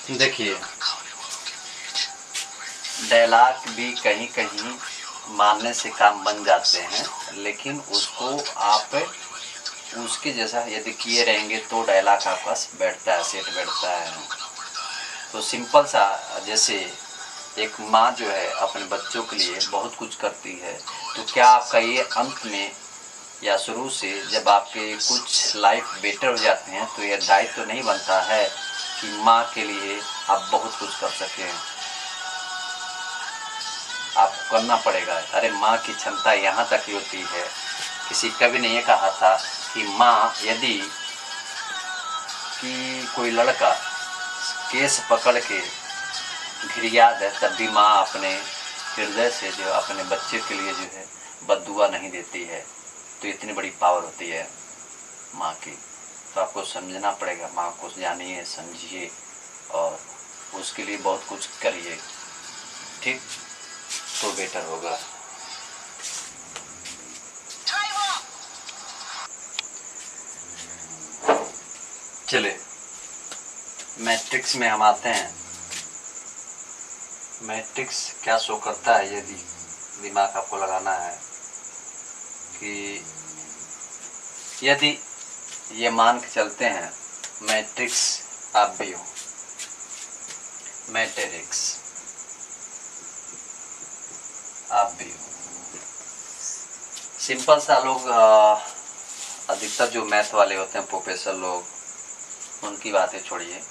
देखिए, डायलॉग भी कहीं कहीं मारने से काम बन जाते हैं, लेकिन उसको आप उसके जैसा यदि किए रहेंगे तो डायलॉग आपका बैठता है, सेट बैठता है। तो सिंपल सा, जैसे एक माँ जो है अपने बच्चों के लिए बहुत कुछ करती है, तो क्या आपका ये अंत में या शुरू से जब आपके कुछ लाइफ बेटर हो जाते हैं तो यह दायित्व तो नहीं बनता है कि माँ के लिए आप बहुत कुछ कर सकें? आपको करना पड़ेगा। अरे माँ की क्षमता यहाँ तक ही होती है, किसी कवि ने ये कहा था कि माँ यदि कि कोई लड़का केस पकड़ के घिरिया दे तब भी माँ अपने हृदय से जो अपने बच्चे के लिए जो है बद्दुआ नहीं देती है। तो इतनी बड़ी पावर होती है माँ की। तो आपको समझना पड़ेगा, माँ को जानिए, समझिए और उसके लिए बहुत कुछ करिए, ठीक? तो बेटर होगा। चलिए मैट्रिक्स में हम आते हैं। मैट्रिक्स क्या शो करता है, यदि दिमाग आपको लगाना है कि यदि ये मान के चलते हैं मैट्रिक्स आप भी हो, मैट्रिक्स आप भी हो। सिंपल सा लोग अधिकतर जो मैथ वाले होते हैं प्रोफेसर लोग, उनकी बातें छोड़िए।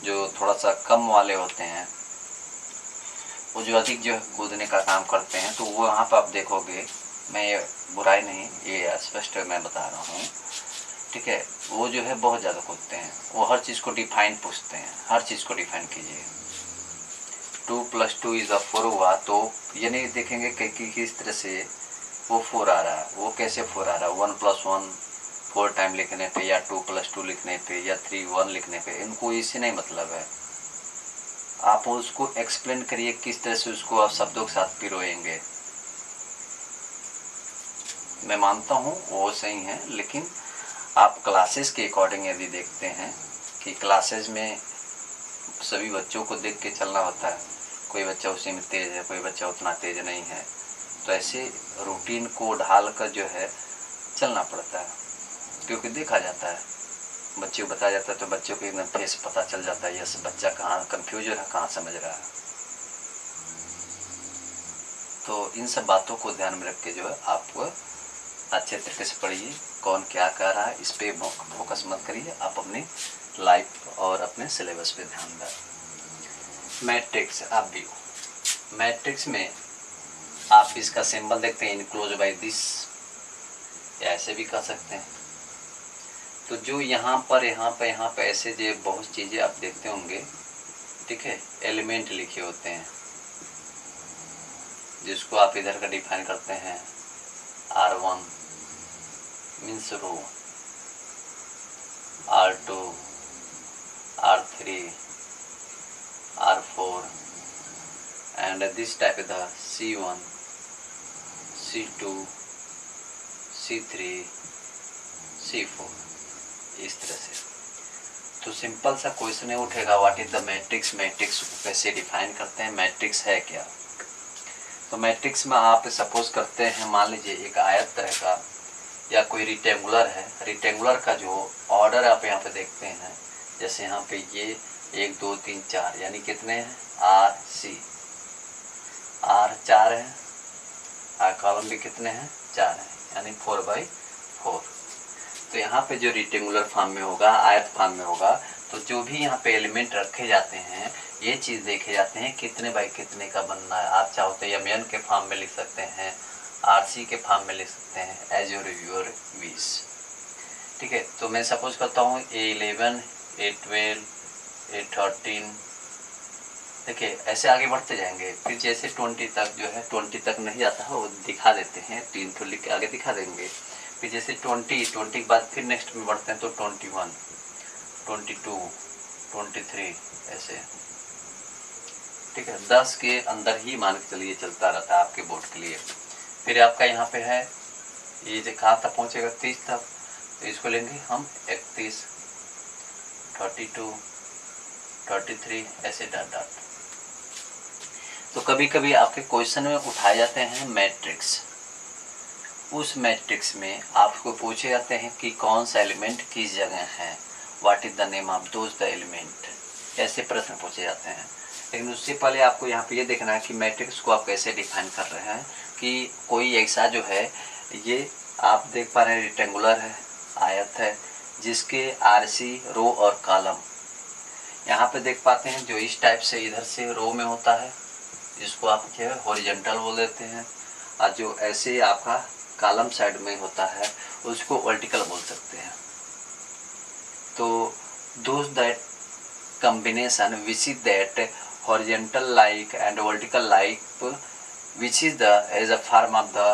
जो थोड़ा सा कम वाले होते हैं, वो जो अधिक जो कूदने का काम करते हैं, तो वो वहाँ पर आप देखोगे, मैं ये बुराई नहीं, ये स्पष्ट मैं बता रहा हूँ, ठीक है? वो जो है बहुत ज़्यादा कूदते हैं, वो हर चीज़ को डिफाइन पूछते हैं, हर चीज़ को डिफाइन कीजिए। 2 + 2 = 4 हुआ तो ये नहीं देखेंगे कि किस तरह से वो 4 आ रहा है, वो कैसे 4 आ रहा है, 1 + 1 4 टाइम लिखने पे या 2 + 2 लिखने पे या 3 1 लिखने पे, इनको इससे नहीं मतलब है। आप उसको एक्सप्लेन करिए किस तरह से उसको आप शब्दों के साथ पिरोएंगे। मैं मानता हूँ वो सही है, लेकिन आप क्लासेस के अकॉर्डिंग यदि देखते हैं कि क्लासेस में सभी बच्चों को देख के चलना होता है, कोई बच्चा उसी में तेज़ है, कोई बच्चा उतना तेज़ नहीं है, तो ऐसे रूटीन को ढाल कर जो है चलना पड़ता है, क्योंकि देखा जाता है, बच्चे को बताया जाता है तो बच्चों को एकदम फेस पता चल जाता है, यस बच्चा कहाँ कन्फ्यूज है, कहाँ समझ रहा है। तो इन सब बातों को ध्यान में रख के जो है आपको अच्छे तरीके से पढ़िए, कौन क्या कह रहा है इस पर फोकस मत करिए, आप अपनी लाइफ और अपने सिलेबस पे ध्यान दें। मैट्रिक्स आप भी हो, मैट्रिक्स में आप इसका सिंबल देखते हैं इनक्लोज बाय दिस, ऐसे भी कर सकते हैं। तो जो यहाँ पर ऐसे जो बहुत चीज़ें आप देखते होंगे, ठीक है, एलिमेंट लिखे होते हैं, जिसको आप इधर का डिफाइन करते हैं R1 means row, R2 R3 R4 and this type is the C1 C2 C3 C4, इस तरह से। तो सिंपल सा क्वेश्चन है उठेगा, what is the matrix, matrix को कैसे डिफाइन करते हैं, मैट्रिक्स है क्या? तो मैट्रिक्स में आप सपोज करते हैं, मान लीजिए एक आयत तरह का या कोई रिक्टेंगुलर है, रिक्टेंगुलर का जो ऑर्डर आप यहाँ पे देखते हैं, जैसे यहाँ पे ये 1 2 3 4 यानी कितने हैं, R 4 है, कॉलम भी कितने हैं, 4 हैं, यानी 4/4। तो यहाँ पे जो रिक्टेंगुलर फॉर्म में होगा, आयत फॉर्म में होगा, तो जो भी यहाँ पे एलिमेंट रखे जाते हैं, ये चीज़ देखे जाते हैं कितने बाई कितने का बनना है। आप चाहो तो MN के फॉर्म में लिख सकते हैं, RC के फॉर्म में लिख सकते हैं, एज योर विश, ठीक है। तो मैं सपोज करता हूँ A11 A12 A13, देखिए ऐसे आगे बढ़ते जाएंगे, फिर जैसे 20 तक जो है, 20 तक नहीं जाता है वो दिखा देते हैं, 3 तो लिख के आगे दिखा देंगे। फिर जैसे 20 के बाद फिर नेक्स्ट में बढ़ते हैं तो 21 22 23 ऐसे, ठीक है। 10 के अंदर ही मान के चलिए चलता रहता है आपके बोर्ड के लिए। फिर आपका यहाँ पे है ये जो कहाँ तक पहुँचेगा, 30 तक, तो इसको लेंगे हम 31 32 33 ऐसे डॉट डॉट। तो कभी कभी आपके क्वेश्चन में उठाए जाते हैं मैट्रिक्स, उस मैट्रिक्स में आपको पूछे जाते हैं कि कौन सा एलिमेंट किस जगह है, what is the name of those the element, ऐसे प्रश्न पूछे जाते हैं। लेकिन उससे पहले आपको यहाँ पे ये देखना है कि मैट्रिक्स को आप कैसे डिफाइन कर रहे हैं। कि कोई ऐसा जो है, ये आप देख पा रहे हैं रेक्टेंगुलर है, आयत है, जिसके आरसी रो और कॉलम यहाँ पे देख पाते हैं, जो इस टाइप से इधर से रो में होता है जिसको आप जो है हॉरिजॉन्टल बोल देते हैं, और जो ऐसे आपका कॉलम साइड में होता है उसको वर्टिकल बोल सकते हैं। तो those that combination which is that horizontal like and vertical like which is the as a form of the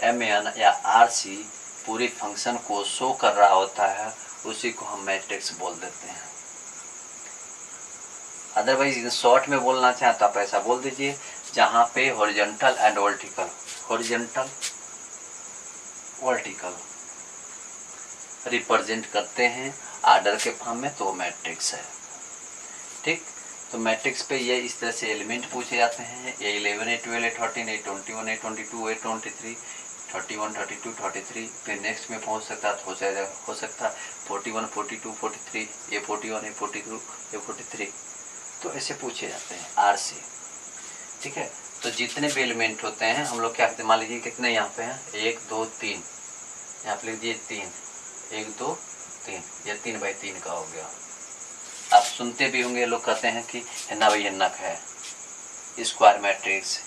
MN या RC पूरी फंक्शन को शो कर रहा होता है, उसी को हम मैट्रिक्स बोल देते हैं। अदरवाइज इन शॉर्ट में बोलना चाहें तो आप ऐसा बोल दीजिए, जहाँ पे horizontal and vertical, horizontal vertical represent करते हैं आर्डर के फॉर्म में, तो मैट्रिक्स है। ठीक, तो मैट्रिक्स पे ये इस तरह से एलिमेंट पूछे जाते हैं। A11 A12 A13 A21 A22 A23 31 32 33, फिर नेक्स्ट में पहुंच सकता हो सकता 41 42 43 A41 A42 A43, तो ऐसे पूछे जाते हैं आर से। ठीक है, तो जितने भी एलिमेंट होते हैं हम लोग क्या कहते हैं, मान लीजिए कितने यहाँ पे हैं, 1 2 3, यहाँ पे लिख दिए 3, 1 2 3, ये 3x3 का हो गया। आप सुनते भी होंगे, लोग कहते हैं कि हिन्ना भाई हिन्नक है स्क्वायर मैट्रिक्स।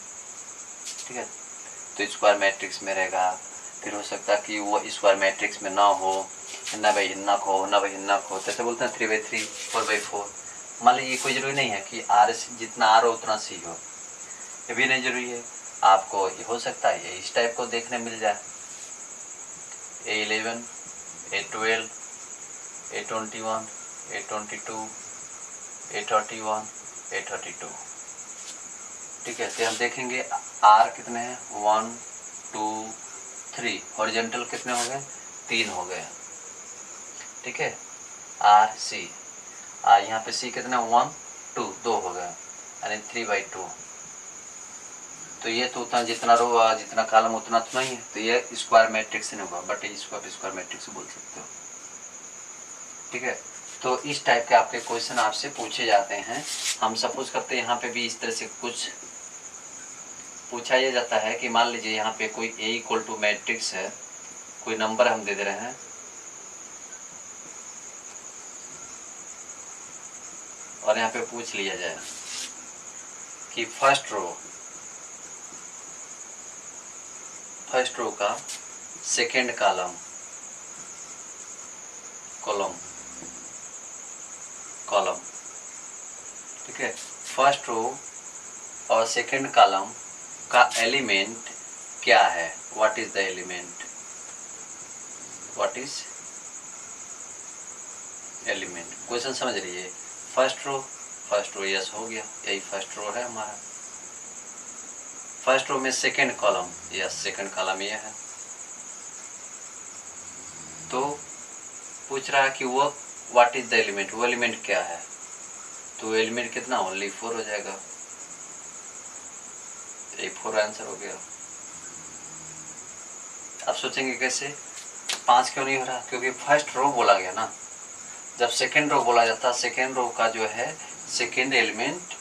ठीक है, तो स्क्वायर मैट्रिक्स में रहेगा। फिर हो सकता है कि वो स्क्वायर मैट्रिक्स में ना हो, हिन्ना भाई हिन्नक हो, हिन्ना भाई हिन्नक हो, तो ऐसे बोलते हैं 3x3 4x4। मान लीजिए कोई जरूरी नहीं है कि आर जितना आर हो उतना सी हो, ये भी नहीं जरूरी है। आपको ये हो सकता है ये इस टाइप को देखने मिल जाए, A11 A12 A21 A22 A31 A32। ठीक है, तो हम देखेंगे आर कितने हैं, 1 2 3, हॉरिजॉन्टल कितने हो गए, 3 हो गए। ठीक है, आर सी, यहाँ पे सी कितने 1 2 2 हो गए, यानी 3/2। तो ये तो उतना जितना रो जितना कॉलम उतना तो नहीं है, तो ये स्क्वायर मैट्रिक्स नहीं होगा, बट इसको आप स्क्वायर मैट्रिक्स बोल सकते हो। ठीक है, तो इस टाइप के आपके क्वेश्चन आपसे पूछे जाते हैं। हम सपोज करते हैं यहाँ पे भी इस तरह से कुछ पूछा यह जाता है कि मान लीजिए यहाँ पे कोई A = मैट्रिक्स है, कोई नंबर हम दे दे रहे हैं, और यहाँ पे पूछ लिया जाए कि फर्स्ट रो का सेकेंड कॉलम ठीक है, फर्स्ट रो और सेकेंड कॉलम का एलिमेंट क्या है, what is the element, what is element. Question समझ लीजिए, फर्स्ट रो यस हो गया, यही फर्स्ट रो है हमारा। फर्स्ट रो में second column, yes second column ये है। तो पूछ रहा है कि वो व्हाट इज द एलिमेंट, वो एलिमेंट क्या है, तो एलिमेंट कितना ओनली 4 हो जाएगा, ये 4 आंसर हो गया। अब सोचेंगे कैसे 5 क्यों नहीं हो रहा, क्योंकि फर्स्ट रो बोला गया ना। जब सेकेंड रो बोला जाता है, सेकेंड रो का जो है सेकेंड एलिमेंट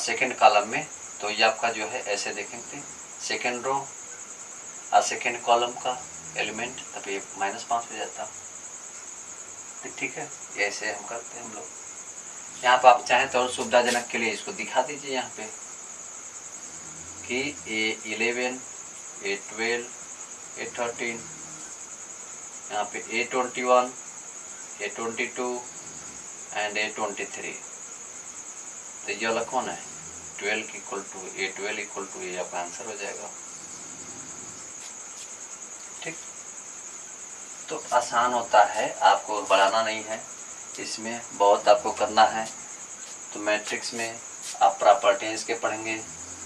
सेकेंड कॉलम में, तो ये आपका जो है ऐसे देखेंगे सेकेंड रो और सेकेंड कॉलम का एलिमेंट, तब ये -5 हो जाता। ठीक है, ऐसे हम करते हैं हम लोग। यहाँ पर आप चाहें तो और सुविधाजनक के लिए इसको दिखा दीजिए यहाँ पे कि A11 A12 A13, यहाँ पे A21 A22 एंड A23। तो ये वाला कौन है, 12 = ये आपका आंसर हो जाएगा। ठीक, तो आसान होता है, आपको बढ़ाना नहीं है, इसमें बहुत आपको करना है। तो मैट्रिक्स में आप प्रॉपर्टीज के पढ़ेंगे,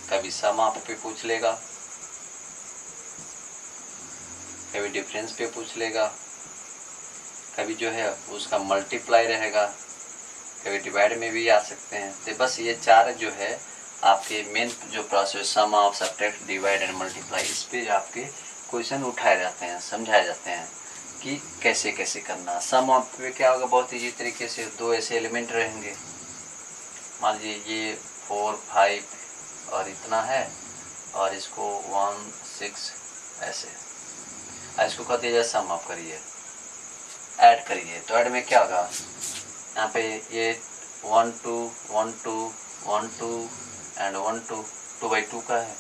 कभी सम आप पे पूछ लेगा, कभी डिफरेंस पे पूछ लेगा, कभी जो है उसका मल्टीप्लाई रहेगा, कभी डिवाइड में भी आ सकते हैं। तो बस ये 4 जो है आपके मेन जो process sum of subtract divide and multiply, इस पे आपके क्वेश्चन उठाए जाते हैं, समझाए जाते हैं कि कैसे कैसे करना। सम ऑफ पे क्या होगा, बहुत ईजी तरीके से 2 ऐसे एलिमेंट रहेंगे, मान लीजिए ये 4 5 और इतना है, और इसको 1 6 ऐसे, इसको कह दिया जाए सम ऑफ करिए, ऐड करिए। तो ऐड में क्या होगा, यहाँ पे ये 1 2 1 2 1 2 एंड 1 2 2 बाई 2 का है,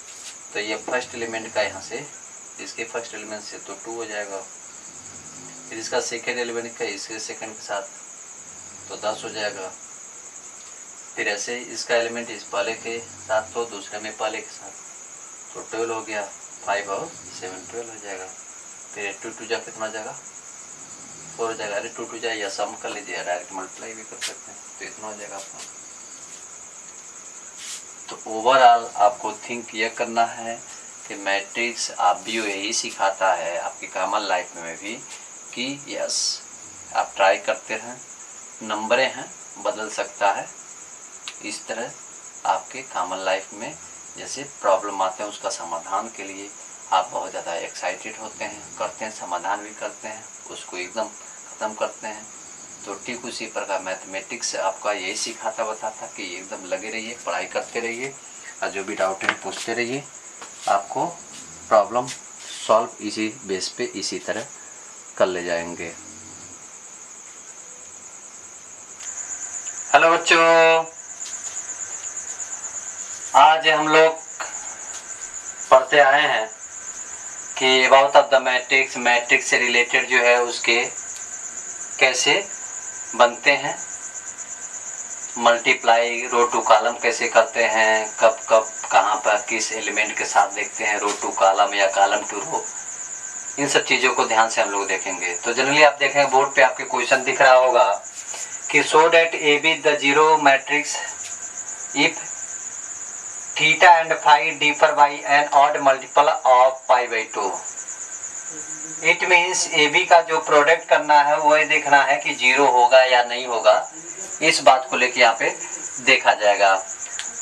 तो ये फर्स्ट एलिमेंट का यहाँ से, इसके फर्स्ट एलिमेंट से तो 2 हो जाएगा, फिर इसका सेकेंड एलिमेंट का इसके सेकेंड के साथ तो 10 हो जाएगा, फिर ऐसे इसका एलिमेंट इस पहले के साथ तो दूसरे में पहले के साथ तो 12 हो गया, 5 और 7 12 हो जाएगा, फिर 2 2 जा कितना हो जाएगा 4 हो जाएगा। अरे 2 2 जा या सम कर लीजिए, डायरेक्ट मल्टीप्लाई भी कर सकते हैं, तो इतना हो जाएगा आपका। तो ओवरऑल आपको थिंक ये करना है कि मैट्रिक्स आप भी यही सिखाता है आपकी कॉमन लाइफ में भी कि यस आप ट्राई करते हैं, नंबरें हैं बदल सकता है, इस तरह आपके कॉमन लाइफ में जैसे प्रॉब्लम आते हैं उसका समाधान के लिए आप बहुत ज़्यादा एक्साइटेड होते हैं, करते हैं, समाधान भी करते हैं, उसको एकदम ख़त्म करते हैं। तो ठीक उसी प्रकार मैथमेटिक्स आपका यही सिखाता बताता कि एकदम लगे रहिए, पढ़ाई करते रहिए, और जो भी डाउट है पूछते रहिए, आपको प्रॉब्लम सॉल्व इसी बेस पे इसी तरह कर ले जाएंगे। हेलो बच्चों, आज हम लोग पढ़ते आए हैं कि about of the matrix, matrix से रिलेटेड जो है उसके कैसे बनते हैं, मल्टीप्लाई रो टू कॉलम कैसे करते हैं, कब कब कहाँ पर किस एलिमेंट के साथ देखते हैं, रो टू कॉलम या कॉलम टू रो, इन सब चीज़ों को ध्यान से हम लोग देखेंगे। तो जनरली आप देखेंगे बोर्ड पे आपके क्वेश्चन दिख रहा होगा कि show that A B the zero matrix if theta and phi differ by an odd multiple of pi by 2। It means A B का जो प्रोडक्ट करना है वो ये देखना है कि जीरो होगा या नहीं होगा, इस बात को लेके यहाँ पे देखा जाएगा।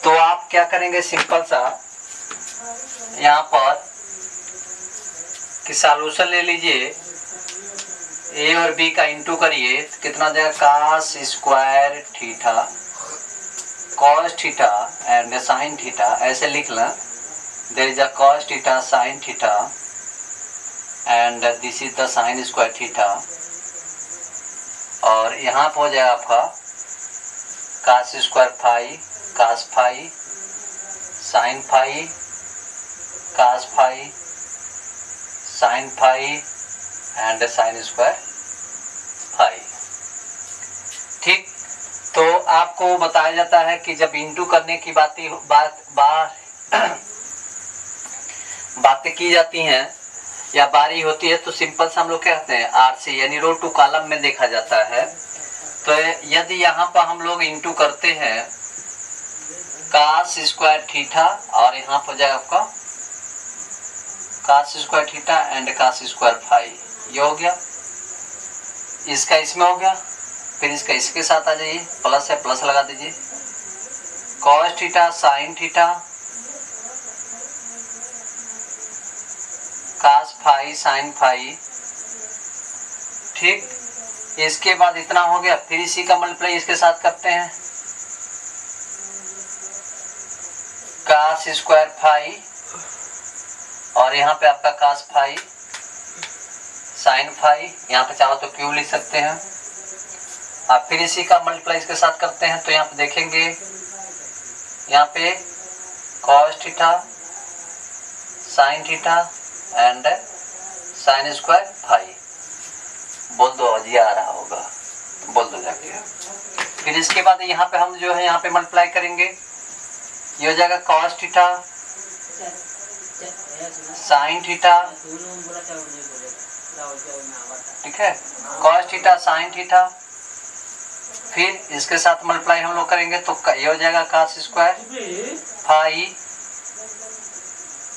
तो आप क्या करेंगे, सिंपल सा यहाँ पर कि सॉल्यूशन ले लीजिए, ए और बी का इंटू करिए, कितना जाएगा cos square theta cos theta and sine theta, ऐसे लिख लें, there is a cos theta sine theta and this is the sine square theta, और यहाँ पर हो जाएगा आपका cos square phi, cos phi, sine phi, cos phi, sine phi and sine square phi. ठीक, तो आपको बताया जाता है कि जब इंटू करने की बातें की जाती हैं या बारी होती है तो सिंपल से हम लोग क्या कहते हैं आर से, यानी रो टू कॉलम में देखा जाता है। तो यदि यहाँ पर हम लोग इंटू करते हैं कास स्क्वायर थीटा, और यहाँ पर जाएगा आपका cos square theta and cos square phi, ये हो गया, इसका इसमें हो गया, फिर इसका इसके साथ आ जाइए, प्लस है प्लस लगा दीजिए, cos theta sine theta cos phi sine phi. ठीक, इसके बाद इतना हो गया, फिर इसी का मल्टीप्लाई इसके साथ करते हैं, कास स्क्वायर फाई, और यहाँ पे आपका कास फाई साइन फाई, यहाँ पे चाहो तो क्यूब लिख सकते हैं, आप फिर इसी का मल्टीप्लाई इसके साथ करते हैं, तो यहाँ पे देखेंगे यहाँ पे cos theta sine theta and sine square phi, बोल दो जी आ रहा होगा, बोल दो जाके। फिर इसके बाद यहाँ पे हम जो है यहाँ पे मल्टीप्लाई करेंगे, ये हो जाएगा कॉस थीटा साइन थीटा, ठीक है, कॉस थीटा साइन थीटा, फिर इसके साथ मल्टीप्लाई हम लोग करेंगे तो ये हो जाएगा कास स्क्वायर फाई।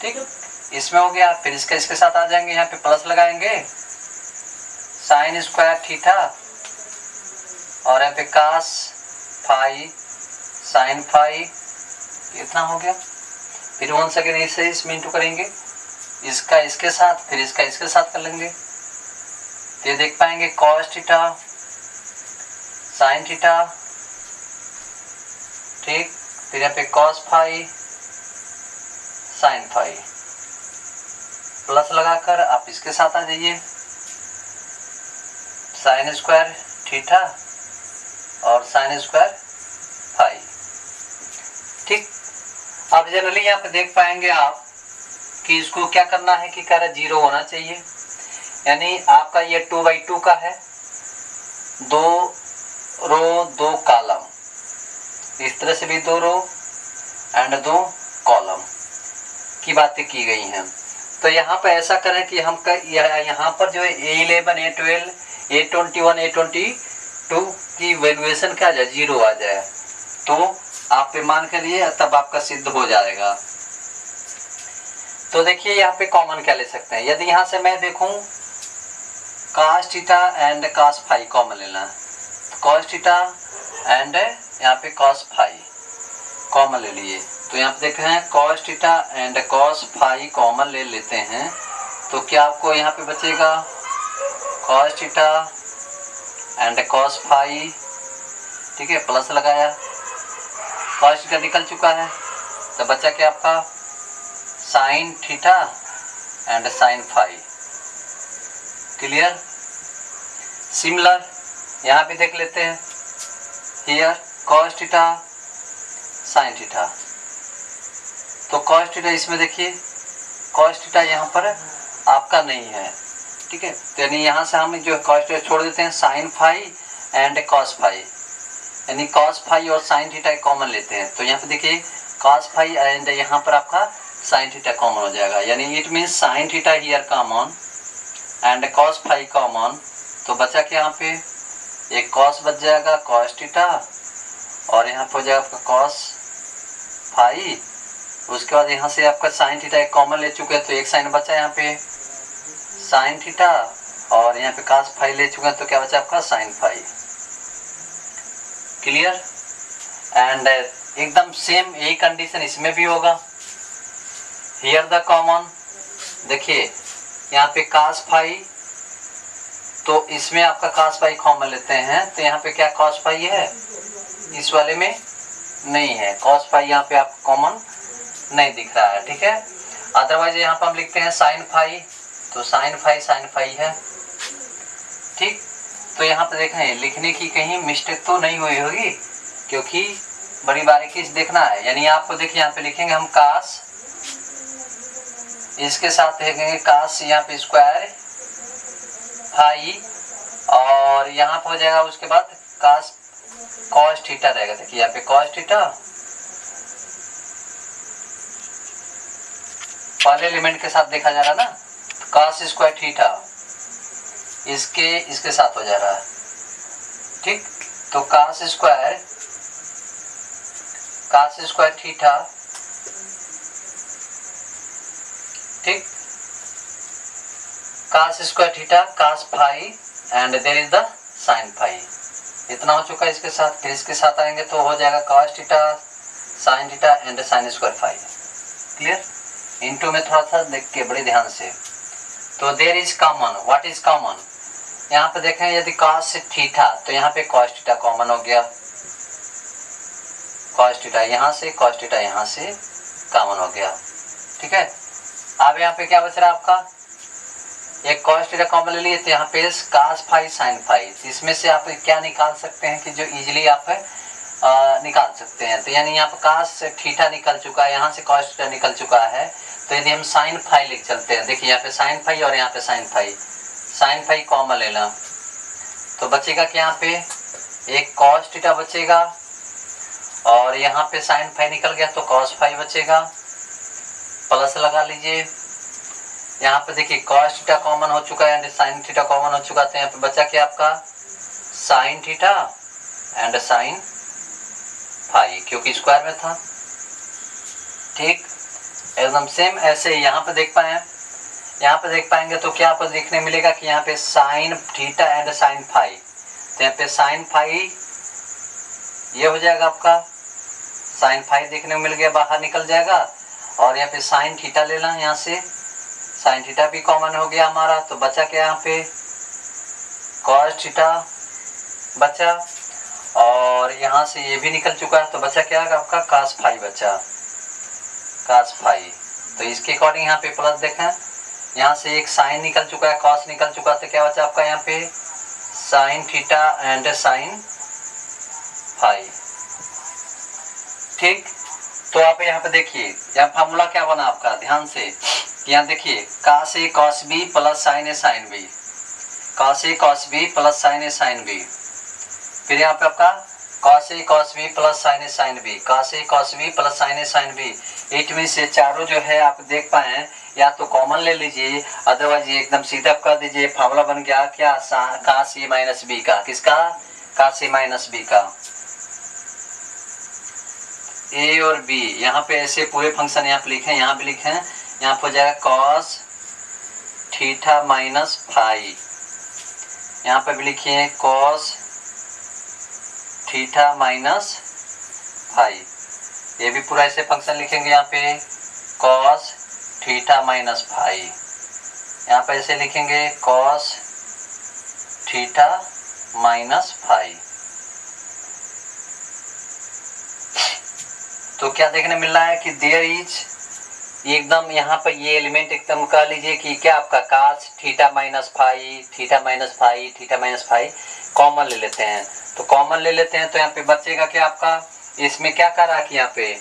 ठीक, इसमें हो गया, फिर इसके साथ आ जाएंगे, यहाँ पे प्लस लगाएंगे साइन स्क्वायर थीटा, और यहाँ पे कास फाई साइन फाई, इतना हो गया। फिर वन सेकेंड इसे इसमें इंटू करेंगे, इसका इसके साथ, फिर इसका इसके साथ कर लेंगे, तो ये देख पाएंगे कॉस थीटा साइन थीटा, ठीक। फिर यहाँ पे cos phi sine phi, plus लगाकर आप इसके साथ आ जाइए, साइन स्क्वायर थीटा और साइन स्क्वायर फाई, ठीक। अब जनरली यहाँ पे देख पाएंगे आप कि इसको क्या करना है कि कह रहा 0 होना चाहिए, यानी आपका ये 2/2 का है, 2 रो 2 कॉलम, इस तरह से भी 2 रो एंड 2 कॉलम की बातें की गई हैं। तो यहाँ पर ऐसा करें कि हम यहाँ पर जो है A11 A12 A21 A22 की वैल्यूएशन क्या आ जाए 0 आ जाए, तो आप पे मान के लिए तब आपका सिद्ध हो जाएगा। तो देखिए यहाँ पे कॉमन क्या ले सकते हैं, यदि यहाँ से मैं देखूं cos theta and cos phi common लेना है, तो cos थीटा एंड यहाँ पे cos फाई कॉमन ले लिए, तो यहाँ पे देख रहे हैं cos theta and cos phi common ले लेते हैं, तो क्या आपको यहाँ पे बचेगा cos theta and cos phi, ठीक है, प्लस लगाया, cos थीटा निकल चुका है, तो बचा क्या आपका sine theta and sine phi, clear. Similar यहाँ पे देख लेते हैं, here cos theta sine theta, तो cos थीटा इसमें देखिए cos थीटा यहाँ पर आपका नहीं है, ठीक है, तो यानी यहाँ से हम जो cos थीटा छोड़ देते हैं, sine phi and cos phi, यानी cos फाई और साइन थीटा कॉमन लेते हैं, तो यहाँ पे देखिए cos फाई एंड यहाँ पर आपका साइन थीटा कॉमन हो जाएगा, यानी it mean sine theta here common and cos phi common, तो बचा क्या यहाँ पे एक cos बच जाएगा cos थीटा और यहाँ पे हो जाएगा आपका cos फाई, उसके बाद यहाँ से आपका साइन थीटा एक कॉमन ले चुके हैं, तो एक साइन बचा यहाँ पे साइन थीटा और यहाँ पे cos फाई ले चुके हैं, तो क्या बचा आपका साइन फाई, क्लियर। एंड एकदम सेम यही कंडीशन इसमें भी होगा, हियर द कॉमन, देखिए यहाँ पे cos फाई, तो इसमें आपका cos फाई कॉमन लेते हैं, तो यहाँ पे क्या cos फाई है, इस वाले में नहीं है, cos फाई यहाँ पे आपको कॉमन नहीं दिख रहा है, ठीक है। अदरवाइज यहाँ पे हम लिखते हैं साइन फाई, तो साइन फाई है, ठीक। तो यहाँ पे देखें लिखने की कहीं मिस्टेक तो नहीं हुई होगी, क्योंकि बड़ी बारीकी से देखना है, यानी आपको देखिए यहाँ पे लिखेंगे हम cos, इसके साथ लिखेंगे cos यहाँ पे स्क्वायर फाई, और यहाँ पे हो जाएगा उसके बाद cos थीटा रहेगा, देखिए यहाँ पे cos थीटा पहले एलिमेंट के साथ देखा जा रहा है ना, cos स्क्वायर थीटा इसके साथ हो जा रहा है, ठीक। तो cos स्क्वायर थीटा, ठीक, cos square theta cos phi and there is the sine phi, इतना हो चुका है इसके साथ। फिर इसके साथ आएंगे तो हो जाएगा cos theta sine theta and sine square phi, clear. Into में थोड़ा सा देख के बड़े ध्यान से, तो there is common, what is common, यहाँ पे देखें यदि cos थीटा, तो यहाँ पे cos थीटा कॉमन हो गया, cos थीटा यहाँ से cos थीटा यहाँ से कॉमन हो गया, ठीक है। अब यहाँ पे क्या बच रहा है आपका, एक cos थीटा कॉमन ले लिए, तो यहाँ पे cos फाई साइन फाई, इसमें से आप क्या निकाल सकते हैं कि जो इजीली आप निकाल सकते हैं, तो यानी यहाँ पे cos थीटा निकल चुका है, यहाँ से cos थीटा निकल चुका है, तो यदि हम साइन फाई लिख चलते हैं, देखिए यहाँ पे साइन फाई और यहाँ पे साइन फाई कॉमन लेना, तो बचेगा कि यहाँ पे एक cos थीटा बचेगा और यहाँ पे साइन फाई निकल गया, तो cos फाई बचेगा, प्लस लगा लीजिए, यहाँ पे देखिए cos थीटा कॉमन हो चुका है एंड साइन थीटा कॉमन हो चुका, तो यहाँ पे बचा क्या आपका sine theta and sine phi, क्योंकि स्क्वायर में था, ठीक। एकदम सेम ऐसे यहाँ पे देख पाएंगे तो क्या आपको देखने मिलेगा कि यहाँ पे sine theta and sine phi, तो यहाँ पे साइन फाई ये हो जाएगा आपका साइन फाइव देखने को मिल गया, बाहर निकल जाएगा। और यहाँ पे साइन थीटा लेना, यहाँ से साइन थीटा भी कॉमन हो गया हमारा, तो बचा क्या यहाँ पे कॉस थीटा बचा, और यहाँ से ये भी निकल चुका है, तो बचा क्या आपका कास फाइव बचा, कास फाइव। तो इसके अकॉर्डिंग यहाँ पे प्लस देखें, यहाँ से एक साइन निकल चुका है, कॉस निकल चुका है, तो क्या बचा आपका यहाँ पे sine theta and sine five. ठीक, तो आप यहाँ पे देखिए यहाँ फार्मूला क्या बना आपका, ध्यान से यहाँ देखिए cos A cos B plus sine A sine B, cos A cos B plus sine A sine B. फिर यहाँ पे आपका cos A cos B plus sine A sine B, cos A cos B plus sine A sine B. It mean से चारों जो है आप देख पाए, या तो कॉमन ले लीजिए, अदरवाइज ये एकदम सीधा कर दीजिए। फार्मूला बन गया क्या cos A माइनस बी का, किसका cos A माइनस बी का। ए और बी यहाँ पे ऐसे पूरे फंक्शन यहाँ पे लिखे, यहाँ पे लिखे, यहाँ पे हो जाएगा cos थीटा माइनस फाइव, यहाँ पे भी लिखिए cos थीटा माइनस फाइव। ये भी पूरा ऐसे फंक्शन लिखेंगे, यहाँ पे cos थीटा माइनस फाइव, यहाँ पे ऐसे लिखेंगे cos थीटा माइनस फाइव। तो क्या देखने मिल रहा है कि देयर इज एकदम यहाँ पर ये एलिमेंट एकदम कह लीजिए कि क्या आपका cos theta minus five, theta minus five, theta minus five common ले लेते हैं। तो कॉमन ले लेते हैं तो यहाँ पे बचेगा क्या आपका, इसमें क्या कर रहा है कि यहाँ पे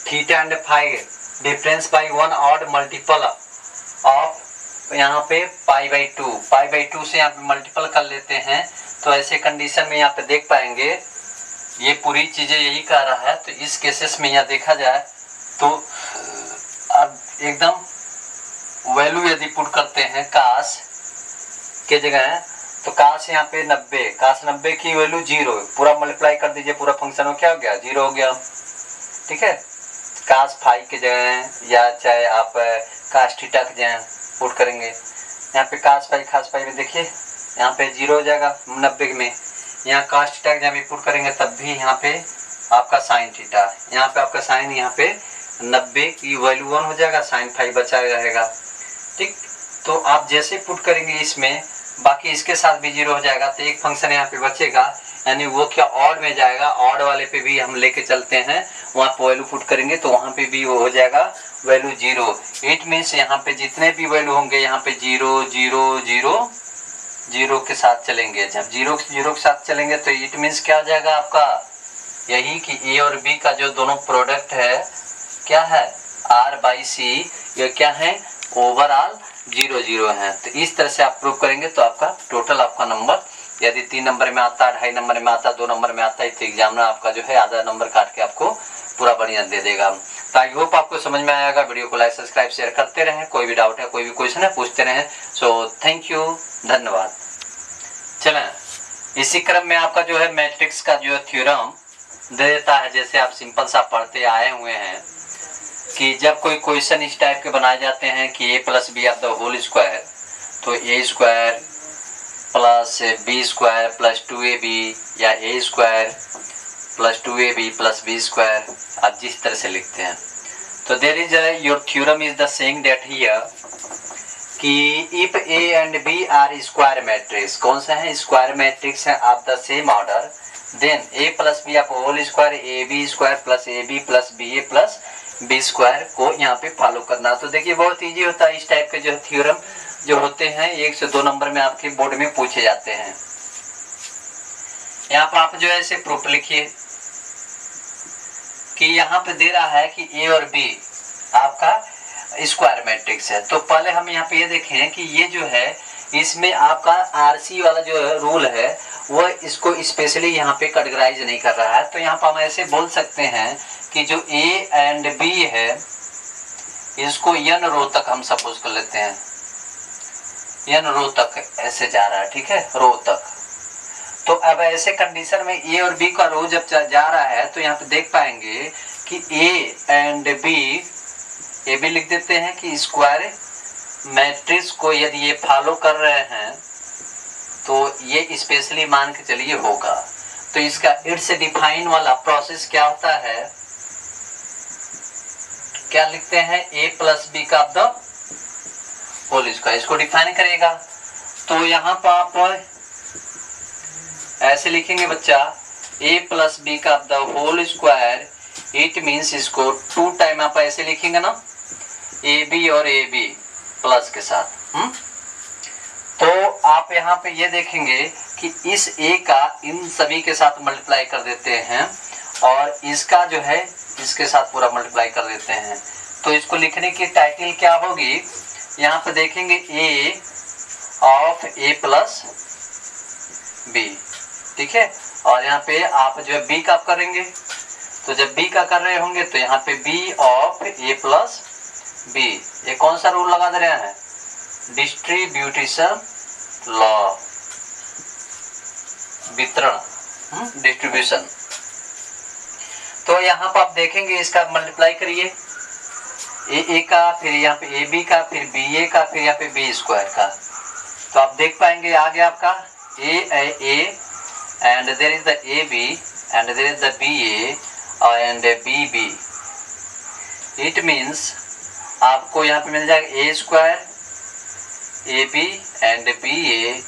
theta and five difference by one odd multiple of यहाँ पे pi by two, pi by two से यहाँ पे मल्टीपल कर लेते हैं। तो ऐसे कंडीशन में यहाँ पे देख पाएंगे ये पूरी चीजें यही कह रहा है। तो इस केसेस में यहाँ देखा जाए तो अब एकदम वैल्यू यदि पुट करते हैं काश के जगह है, तो काश यहाँ पे 90, काश 90 की वैल्यू 0, पूरा मल्टीप्लाई कर दीजिए, पूरा फंक्शन हो क्या हो गया 0 हो गया। ठीक है, काश 5 के जगह या चाहे आप काश थीटा के जगह पुट करेंगे, यहाँ पे काश 5 में देखिए यहाँ पे 0 हो जाएगा 90 में। यहाँ काश थीटा के जगह भी पुट करेंगे तब भी यहाँ पे आपका साइन थीटा, यहाँ पे आपका साइन, यहाँ पे 90 की वैल्यू 1 हो जाएगा, साइन 5 बचा रहेगा। ठीक, तो आप जैसे पुट करेंगे इसमें, बाकी इसके साथ भी 0 हो जाएगा, तो एक फंक्शन यहाँ पे बचेगा, यानी वो क्या ऑड में जाएगा, ऑड वाले पे भी हम लेके चलते हैं, वहाँ पे वैल्यू पुट करेंगे तो वहाँ पे भी वो हो जाएगा वैल्यू 0। इट मीन्स यहाँ पे जितने भी वैल्यू होंगे यहाँ पे 0 0 0 0 के साथ चलेंगे। जब 0 के साथ चलेंगे तो इट मीन्स क्या हो जाएगा आपका, यही कि ए और बी का जो दोनों प्रोडक्ट है क्या है r बाई सी, ये क्या है ओवरऑल 0 0 है। तो इस तरह से आप प्रूव करेंगे तो आपका टोटल आपका नंबर यदि 3 नंबर में आता, 2.5 नंबर में आता, 2 नंबर में आता है, तो एग्जामिनर आपका जो है आधा नंबर काट के आपको पूरा बढ़िया दे देगा। तो आई होप आपको समझ में आएगा। वीडियो को लाइक सब्सक्राइब शेयर करते रहें, कोई भी डाउट है, कोई भी क्वेश्चन है पूछते रहें। सो थैंक यू, धन्यवाद। चलें, इसी क्रम में आपका जो है मैट्रिक्स का जो थ्योरम दे देता है, जैसे आप सिंपल सा पढ़ते आए हुए हैं कि जब कोई क्वेश्चन इस टाइप के बनाए जाते हैं कि a plus B of the whole square, तो a square plus B square plus 2ab या a square plus 2ab plus B square, आप जिस तरह से लिखते हैं। तो there is your theorem is the saying that here कि if a and b are square matrix, कौन सा है स्क्वायर मैट्रिक्स है of the same order, then a plus B of whole square ab square plus ab plus ba plus B square को यहाँ पे follow करना। तो देखिए बहुत इजी होता है, इस टाइप के जो थ्योरम जो होते हैं 1 से 2 नंबर में आपके बोर्ड में पूछे जाते हैं। यहाँ पर आप जो है ऐसे प्रूफ लिखिए कि यहाँ पे दे रहा है कि a और b आपका स्क्वायर मैट्रिक्स है। तो पहले हम यहाँ पे ये देखें कि ये जो है इसमें आपका आरसी वाला जो रूल है वो इसको स्पेशली यहाँ पे कैटेगराइज नहीं कर रहा है। तो यहाँ पर हम ऐसे बोल सकते हैं कि जो a एंड b है इसको n रो तक हम सपोज कर लेते हैं, n रो तक ऐसे जा रहा है, ठीक है, रो तक। तो अब ऐसे कंडीशन में a और b का रो जब जा रहा है तो यहाँ पे देख पाएंगे कि a एंड b, ये भी लिख देते हैं कि स्क्वायर मैट्रिक्स को यदि ये फॉलो कर रहे हैं तो ये स्पेशली मान के चलिए होगा। तो इसका इट्स डिफाइन वाला प्रोसेस क्या होता है, क्या लिखते हैं, a प्लस बी का द होल स्क्वायर, इसको डिफाइन करेगा। तो यहाँ पर आप ऐसे लिखेंगे बच्चा, a प्लस बी का the whole square, it means इसको 2 टाइम आप ऐसे लिखेंगे ना, ए बी और ए बी प्लस के साथ। तो आप यहाँ पे ये देखेंगे कि इस a का इन सभी के साथ मल्टीप्लाई कर देते हैं और इसका जो है इसके साथ पूरा मल्टीप्लाई कर देते हैं। तो इसको लिखने की टाइटल क्या होगी, यहाँ पे देखेंगे a of a plus B, ठीक है। और यहाँ पे आप जो है b का करेंगे, तो जब b का कर रहे होंगे तो यहाँ पे b of a plus B, ये कौन सा रूल लगा दे रहे हैं, डिस्ट्रीब्यूटिशन लॉ, वितरण, डिस्ट्रीब्यूशन। तो यहाँ पर आप देखेंगे इसका मल्टीप्लाई करिए, ए का, फिर यहाँ पे ए बी का, फिर बी ए का, फिर यहाँ पे बी स्क्वायर का। तो आप देख पाएंगे आ गया आपका A and there is the A B and there is the B A and B B. It means आपको यहाँ पे मिल जाएगा A square A B and B A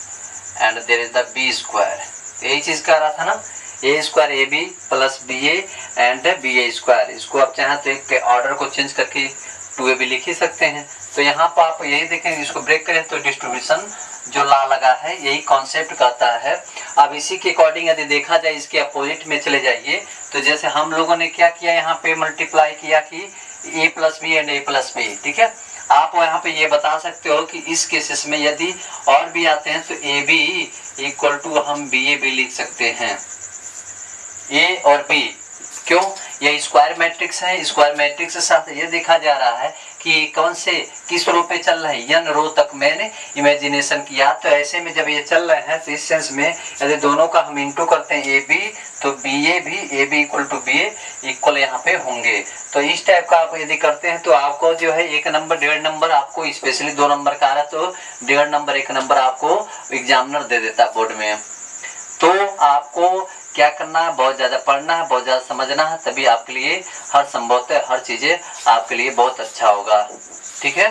and there is the B square. यही चीज कह रहा था ना, A square A B plus B A and B A square. इसको आप चाहें तो एक ऑर्डर को चेंज करके 2a भी लिख ही सकते हैं। तो यहाँ पर आप यही देखेंगे, इसको ब्रेक करें तो डिस्ट्रीब्यूशन जो लॉ लगा है यही कॉन्सेप्ट कहता है। अब इसी के अकॉर्डिंग यदि देखा जाए, इसके अपोजिट में चले जाइए, तो जैसे हम लोगों ने क्या किया, यहाँ पे मल्टीप्लाई किया कि a plus B and a plus B, ठीक है। आप यहाँ पे ये बता सकते हो कि इस केसेस में यदि और भी आते हैं तो ए बी इक्वल टू हम बी ए भी लिख सकते हैं, ए और बी। क्यों, ये स्क्वायर मैट्रिक्स है, स्क्वायर मैट्रिक्स के साथ ये देखा जा रहा है कि कौन से किस रो पे चल रहे हैं, n रो तक मैंने इमेजिनेशन किया। तो ऐसे में जब ये चल रहे हैं तो इस सेंस में यदि दोनों का हम इंटू करते हैं ए बी, तो बी ए भी A B equal to B A equal यहाँ पे होंगे। तो इस टाइप का आप यदि करते हैं तो आपको जो है 1 नंबर 1.5 नंबर, आपको स्पेशली 2 नंबर का आ रहा है तो 1.5 नंबर 1 नंबर आपको एग्जामिनर दे देता है बोर्ड में। तो आपको क्या करना है, बहुत ज़्यादा पढ़ना है, बहुत ज़्यादा समझना है, तभी आपके लिए हर संभवतः हर चीज़ें आपके लिए बहुत अच्छा होगा, ठीक है।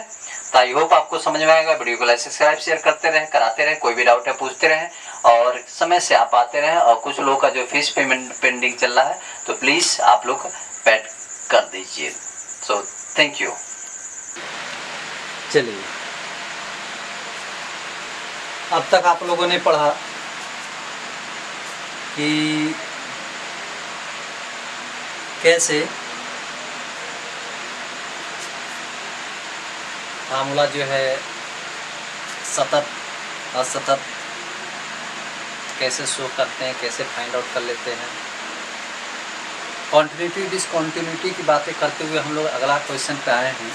तो आई होप आपको समझ में आएगा। वीडियो को लाइक सब्सक्राइब शेयर करते रहें, कराते रहें, कोई भी डाउट है पूछते रहें और समय से आप आते रहें। और कुछ लोगों का जो फीस पेमेंट पेंडिंग चल रहा है तो प्लीज़ आप लोग पेड कर दीजिए। So thank you. चलिए, अब तक आप लोगों ने पढ़ा कि कैसे फार्मूला जो है सतत असतत कैसे शो करते हैं, कैसे फाइंड आउट कर लेते हैं। कॉन्टिन्यूटी डिसकॉन्टिन्यूटी की बातें करते हुए हम लोग अगला क्वेश्चन पे आए हैं।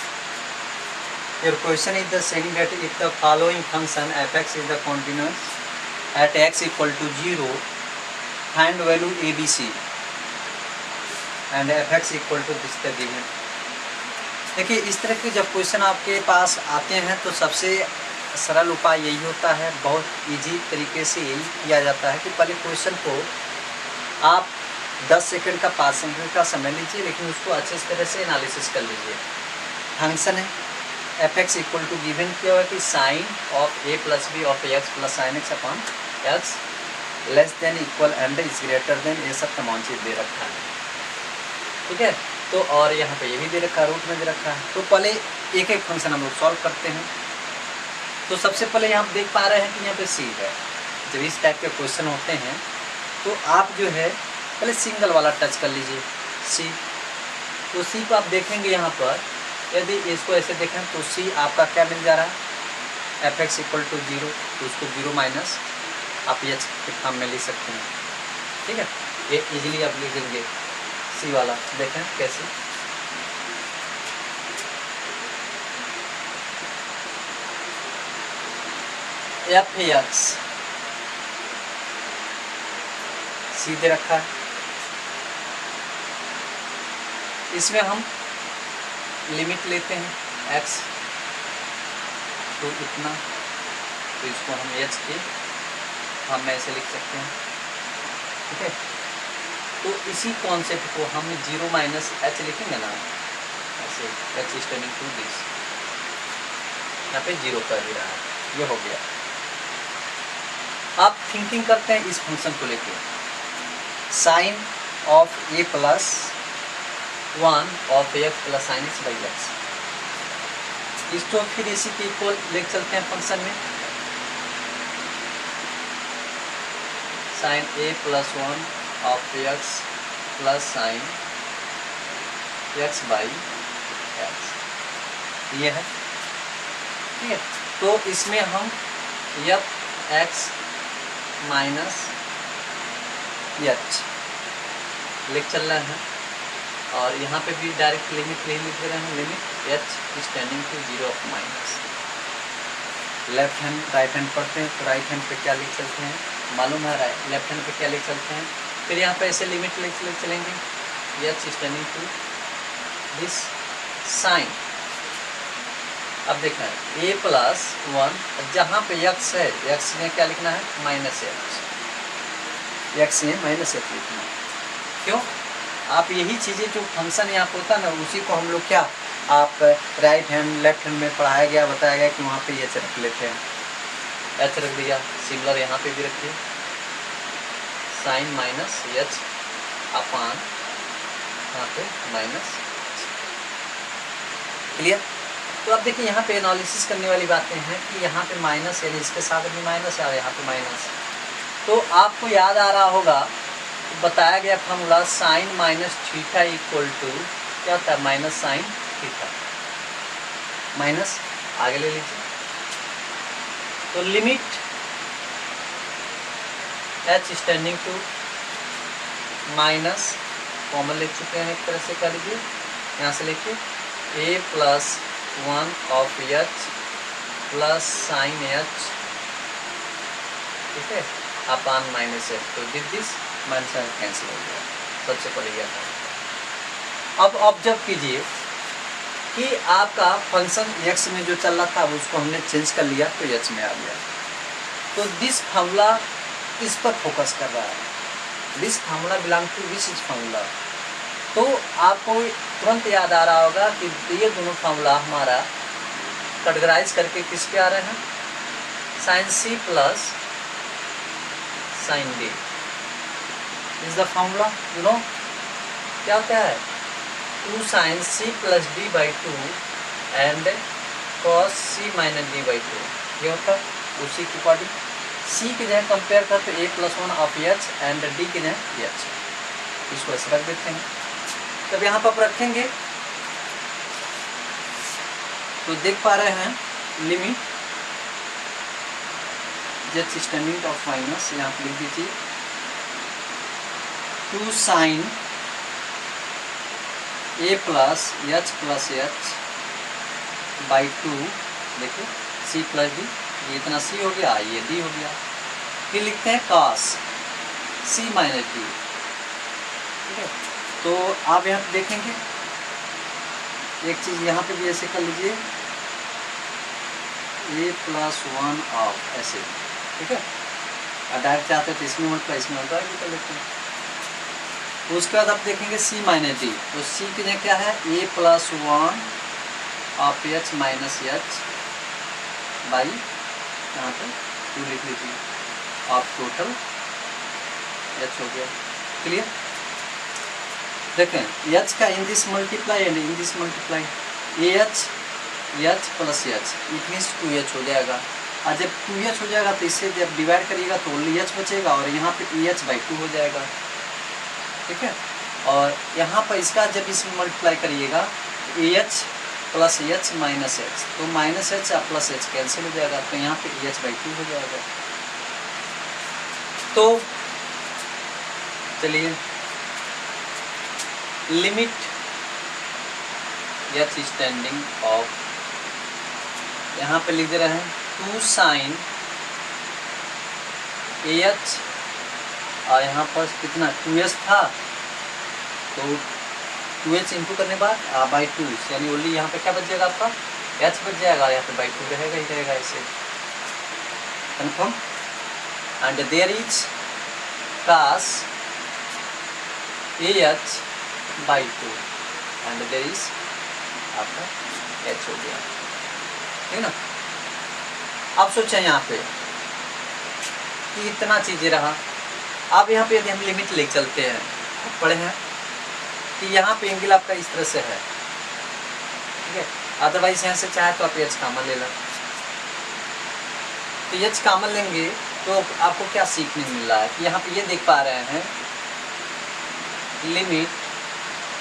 Your question is the saying that if the following function f(x) is the continuous at x equal to 0, find value ABC and f(x) equal to this the given. देखिए, इस तरह के जब क्वेश्चन आपके पास आते हैं तो सबसे सरल उपाय यही होता है, बहुत इजी तरीके से यही किया जाता है कि पहले क्वेश्चन को आप 10 सेकंड का 5 सेकंड का समय लीजिए, लेकिन उसको अच्छे तरह से एनालिसिस कर लीजिए। फंक्शन है f(x) इक्वल टू गिवन किया हुआ कि sine of a plus B of x plus sine x upon x less than equal and is greater than, ये सब तमाम चीज़ दे रखा है, ठीक है। तो और यहाँ पे ये भी दे रखा है, रूट में दे रखा है। तो पहले एक एक फंक्शन हम लोग सॉल्व करते हैं। तो सबसे पहले यहाँ देख पा रहे हैं कि यहाँ पे c है। जब इस टाइप के क्वेश्चन होते हैं तो आप जो है पहले सिंगल वाला टच कर लीजिए c। तो c को आप देखेंगे यहाँ पर, यदि इसको ऐसे देखें तो c आपका क्या मिल जा रहा है, f(x) इक्वल टू 0, तो उसको 0 माइनस आप h के फॉर्म में लिख सकते हैं, ठीक है। ये इजीली आप लिख देंगे c वाला। देखें कैसे, f(x) c दे रखा है। इसमें हम लिमिट लेते हैं x तो इतना, तो इसको हम h के हम ऐसे लिख सकते हैं ठीक है। तो इसी कॉन्सेप्ट को हम 0 माइनस एच लिखेंगे ना, ऐसे एच स्टैंडिंग टू दिस, यहाँ पे 0 कर ही रहा है, ये हो गया। आप थिंकिंग करते हैं इस फंक्शन को लेके, sine of A plus 1 of X plus sine X by X, इसको फिर इसी के इक्वल ले चलते हैं फंक्शन में, sine A plus 1 of X plus sine X by X, ये है, ठीक है। तो इसमें हम एफ एक्स माइनस एच लिख चल रहे हैं, और यहाँ पे भी डायरेक्ट लिमिट नहीं लिख रहे हैं, limit H standing to 0 of minus. Left hand right hand पढ़ते हैं तो राइट हैंड पे क्या लिख चलते हैं मालूम है, राइट लेफ्ट हैंड पे क्या लिख चलते हैं, फिर यहाँ पे ऐसे लिमिट लिख चलेंगे, H standing to this sine. अब देखना है ए प्लस 1, जहाँ पे एक्स है, एक्स में क्या लिखना है माइनस एच, एक्स में माइनस एच लिखना है। क्यों? आप यही चीज़ें जो फंक्शन यहाँ पे होता है ना, उसी को हम लोग क्या आप राइट हैंड लेफ्ट हैंड में पढ़ाया गया, बताया गया कि वहाँ पे एच रख लेते हैं, एच रख दिया, सिमिलर यहाँ पे भी रखिए, साइन माइनस एच अपान यहाँ पे माइनस, क्लियर? तो अब देखिए यहाँ पे एनालिसिस करने वाली बातें हैं कि यहाँ पे माइनस, यानी इसके साथ भी माइनस है और यहाँ पे माइनस। तो आपको याद आ रहा होगा बताया गया formula sine minus theta equal to क्या होता है माइनस साइन थीटा, माइनस आगे ले लीजिए, तो limit H standing to minus common ले चुके हैं, एक तरह से कर लीजिए, यहाँ से लेके A plus 1 of H plus sine H, ठीक है, अपान माइनस एच, तो दिस माइनस कैंसिल हो गया, सबसे पहले यह था। अब ऑब्जर्व कीजिए कि आपका फंक्शन x में जो चल रहा था उसको हमने चेंज कर लिया तो h में आ गया। तो दिस फार्मूला इस पर फोकस कर रहा है, this formula belong to this is formula. तो आपको तुरंत याद आ रहा होगा कि ये दोनों फार्मूला हमारा कैटेगराइज करके किस पे आ रहे हैं, sine C plus sine D is the formula, you know क्या होता है 2 sine C plus D by 2 and cos C minus D by 2, ये होता है उसी की अकॉर्डिंग। सी की जगह कंपेयर कर तो A plus 1 of H and D की जगह एच, इसको ऐसे रख देते हैं। तब यहाँ पर रखेंगे तो देख पा रहे हैं limit H standing of minus, यहाँ पर लिख दीजिए 2 sine A plus H by 2, देखिए सी प्लस डी, ये इतना सी हो गया, ये डी हो गया, फिर लिखते हैं कॉस सी माइनस डी, ठीक है। तो आप यहाँ पे देखेंगे एक चीज़ यहाँ पे भी ऐसे कर लीजिए, ए प्लस 1 ऑफ ऐसे, ठीक है, और डायरेक्ट चाहते हैं तो इसमें मल्टीप्लाई इसमें मल्टीप्लाई कर लेते हैं। उसके बाद आप देखेंगे सी माइनस डी, तो सी की जगह क्या है A plus 1 of H minus H by यहाँ पे 2 लिख लीजिए, ऑफ टोटल एच हो गया, क्लियर? देखें एच का in this multiply and in this multiply, H plus H it means 2h हो जाएगा, और जब 2h हो जाएगा तो इससे जब डिवाइड करिएगा तो ओनली h बचेगा और यहाँ पे EH बाई 2 हो जाएगा, ठीक है। और यहाँ पर इसका जब इसमें मल्टीप्लाई करिएगा AH plus H minus H, तो माइनस एच और प्लस एच कैंसिल हो जाएगा, तो यहाँ पे EH बाई 2 हो जाएगा। तो चलिए लिमिट एच स्टैंडिंग ऑफ, यहाँ पे लिख दे रहे हैं 2 साइन AH, और यहाँ पर कितना 2h था, तो 2h इंटू करने बाद बाई 2, यानी ओनली यहाँ पे क्या बच जाएगा आपका h बच जाएगा, यहाँ पे बाई 2 रहेगा ही रहेगा, ऐसे confirm. And there is cos AH/2 and there is आपका H हो गया, ठीक ना। अब सोचें यहाँ पे कि इतना चीज़ें रहा। अब यहाँ पे यदि हम लिमिट ले चलते हैं, पढ़े हैं कि यहाँ पे एंगल आपका इस तरह से है, ठीक है। अदरवाइज यहाँ से चाहे तो आप H कॉमन ले लो, तो H कॉमन लेंगे तो आपको क्या सीखने मिल रहा है कि यहाँ पे ये देख पा रहे हैं limit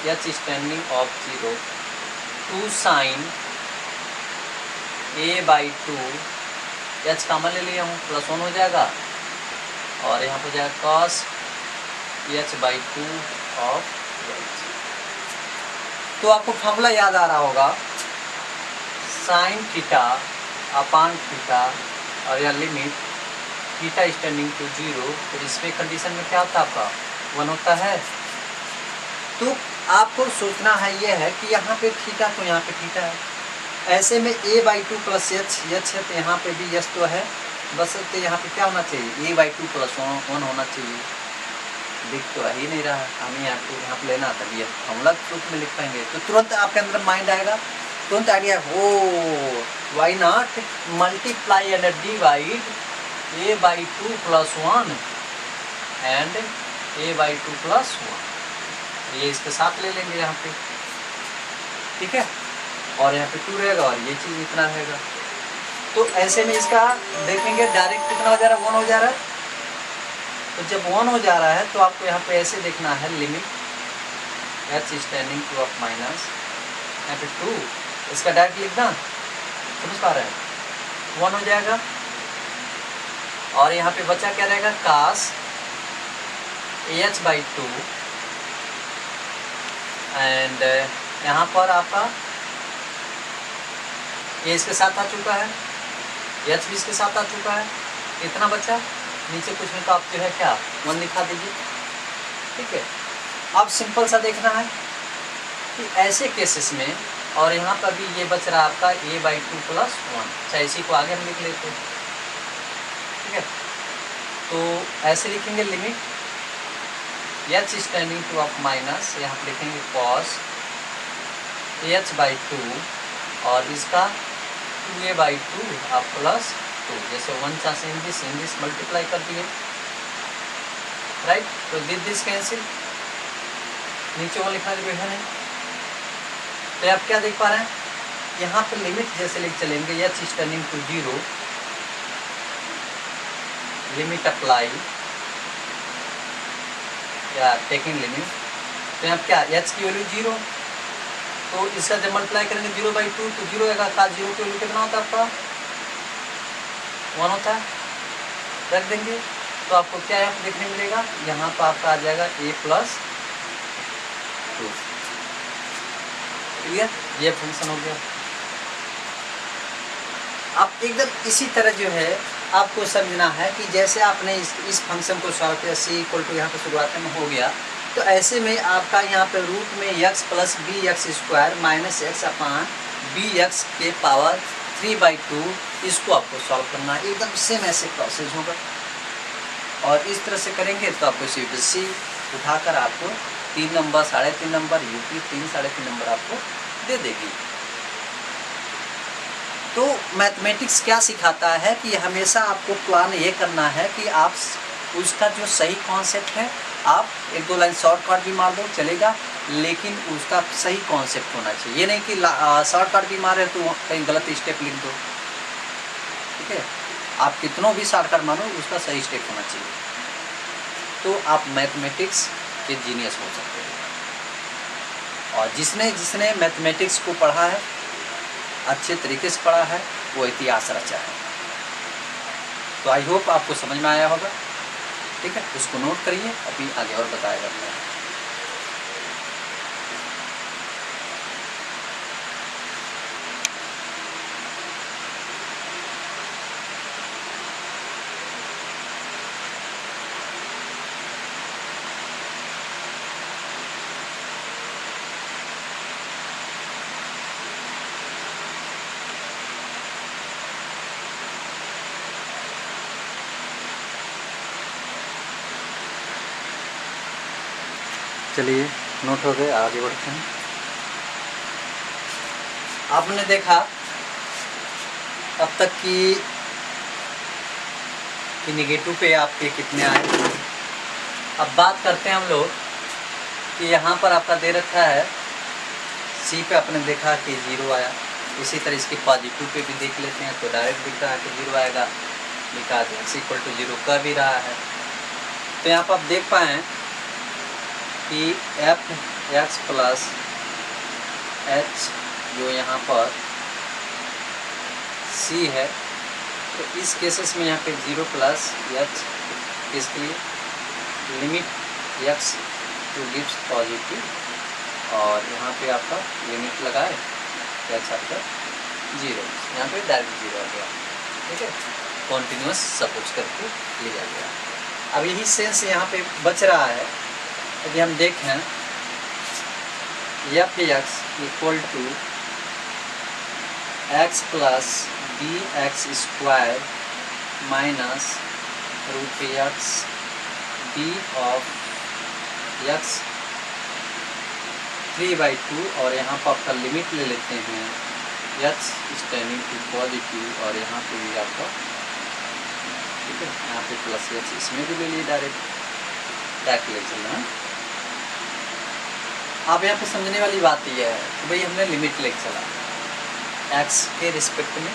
H standing of 0 to sine A/2, H common ले लिया हूँ, +1 हो जाएगा और यहाँ पर जाएगा cos H/2 ऑफ H। तो आपको फॉर्मूला याद आ रहा होगा, साइन थीटा अपान थीटा और या लिमिट थीटा स्टैंडिंग टू 0, तो इसमें कंडीशन में क्या होता है आपका 1 होता है। तो आपको सोचना है ये है कि यहाँ पे थीटा तो यहाँ पे थीटा है, ऐसे में A/2 प्लस H है तो यहाँ पे भी H तो है, बस तो यहाँ पे क्या होना चाहिए A/2 + 1 होना चाहिए। दिख तो ही नहीं रहा, हमें यहाँ पे लेना था, ये फॉर्मूला रूप में लिख पाएंगे तो तुरंत आपके अंदर माइंड आएगा, तुरंत आइडिया हो why not multiply and divide A/2 + 1 and A/2 + 1, ये इसके साथ ले लेंगे यहाँ पे, ठीक है। और यहाँ पे 2 रहेगा और ये चीज़ इतना रहेगा। तो ऐसे में इसका देखेंगे डायरेक्ट कितना हो जा रहा है 1 हो जा रहा है। तो जब 1 हो जा रहा है तो आपको यहाँ पे ऐसे देखना है limit H standing two of minus यहाँ पे 2, इसका डायरेक्ट लिखना, समझ पा रहे हैं 1 हो जाएगा और यहाँ पे बचा क्या रहेगा cos AH/2 एंड यहाँ पर आपका ये इसके साथ आ चुका है, H भी इसके साथ आ चुका है, इतना बचा, नीचे कुछ नहीं तो आप जो है क्या 1 लिखा दीजिए, ठीक है। अब सिंपल सा देखना है कि ऐसे केसेस में, और यहाँ पर भी ये बच रहा आपका A/2 + 1, चाहे इसी को आगे हम लिख लेते हैं, ठीक है। तो ऐसे लिखेंगे limit H standing two of minus, यहाँ पर लिखेंगे cos AH/2 और इसका 2A/2 आप +2, जैसे 1 चांस इन दिस मल्टीप्लाई कर दिए, राइट। तो दिस कैंसिल, नीचे वो लिखना जरूरी है नहीं। तो आप क्या देख पा रहे हैं, यहाँ पर लिमिट जैसे लिख चलेंगे H standing to 0, limit apply या टेकिंग लिमिट, तो यहाँ क्या H की वैल्यू 0, तो इसका जब मल्टीप्लाई करेंगे 0/2 तो 0 आएगा, का 0 की वैल्यू कितना होता है आपका 1 होता है, रख देंगे तो आपको क्या यहाँ पे देखने मिलेगा, यहाँ पर आपका आ जाएगा A+2, क्लियर, ये फंक्शन हो गया। अब एकदम इसी तरह जो है आपको समझना है कि जैसे आपने इस फंक्शन को सॉल्व किया, C = यहाँ पर शुरुआत में हो गया, तो ऐसे में आपका यहाँ पे रूट में x + bx² - x अपान bx के पावर 3/2, इसको आपको सॉल्व करना है, एकदम सेम ऐसे प्रोसेस होगा। और इस तरह से करेंगे तो आपको CBC उठाकर आपको 3 नंबर 3.5 नंबर, UP 3 3.5 नंबर आपको दे देगी। तो मैथमेटिक्स क्या सिखाता है कि हमेशा आपको प्लान ये करना है कि आप उसका जो सही कॉन्सेप्ट है, आप 1-2 लाइन शॉर्टकट भी मार दो चलेगा, लेकिन उसका सही कॉन्सेप्ट होना चाहिए। ये नहीं कि शॉर्टकट भी मारे तो कहीं गलत स्टेप लिख दो, ठीक है। आप कितनों भी शॉर्टकट मारो, उसका सही स्टेप होना चाहिए, तो आप मैथमेटिक्स के जीनियस हो सकते हैं। और जिसने मैथमेटिक्स को पढ़ा है, अच्छे तरीके से पढ़ा है, वो इतिहास रचा है। तो आई होप आपको समझ में आया होगा, ठीक है। उसको नोट करिए, अभी आगे और बताया जाता है। चलिए नोट हो गए, आगे बढ़ते हैं। आपने देखा अब तक कि नेगेटिव पे आपके कितने आए। अब बात करते हैं हम लोग कि यहाँ पर आपका दे रखा है सी पे, आपने देखा कि 0 आया। इसी तरह इसकी पॉजिटिव पे भी देख लेते हैं, तो डायरेक्ट दिख रहा है कि 0 आएगा, लिखा है x = 0 का भी रहा है। तो यहाँ पर आप देख पाएँ कि f(x + h) जो यहाँ पर c है, तो इस केसेस में यहाँ पे 0 + h इसके लिए limit x two gives positive, और यहाँ पे आपका लिमिट लगाए h आपका 0, यहाँ पे डायरेक्ट 0 आ गया। ठीक है, कॉन्टिन्यूस सपोज करके लिया गया। अब यही सेंस यहाँ पे बच रहा है। यदि हम देखें f(x) = x + bx² minus √x b of x 3/2, और यहाँ पर आपका लिमिट ले लेते हैं h टेंडिंग टू पॉजिटिव, और यहाँ पे भी आपका, ठीक है, यहाँ पे +h इसमें भी ले लिए डायरेक्ट कैलकुलेशन है। अब यहाँ पे समझने वाली बात यह है कि भाई हमने लिमिट लेके चला x के रिस्पेक्ट में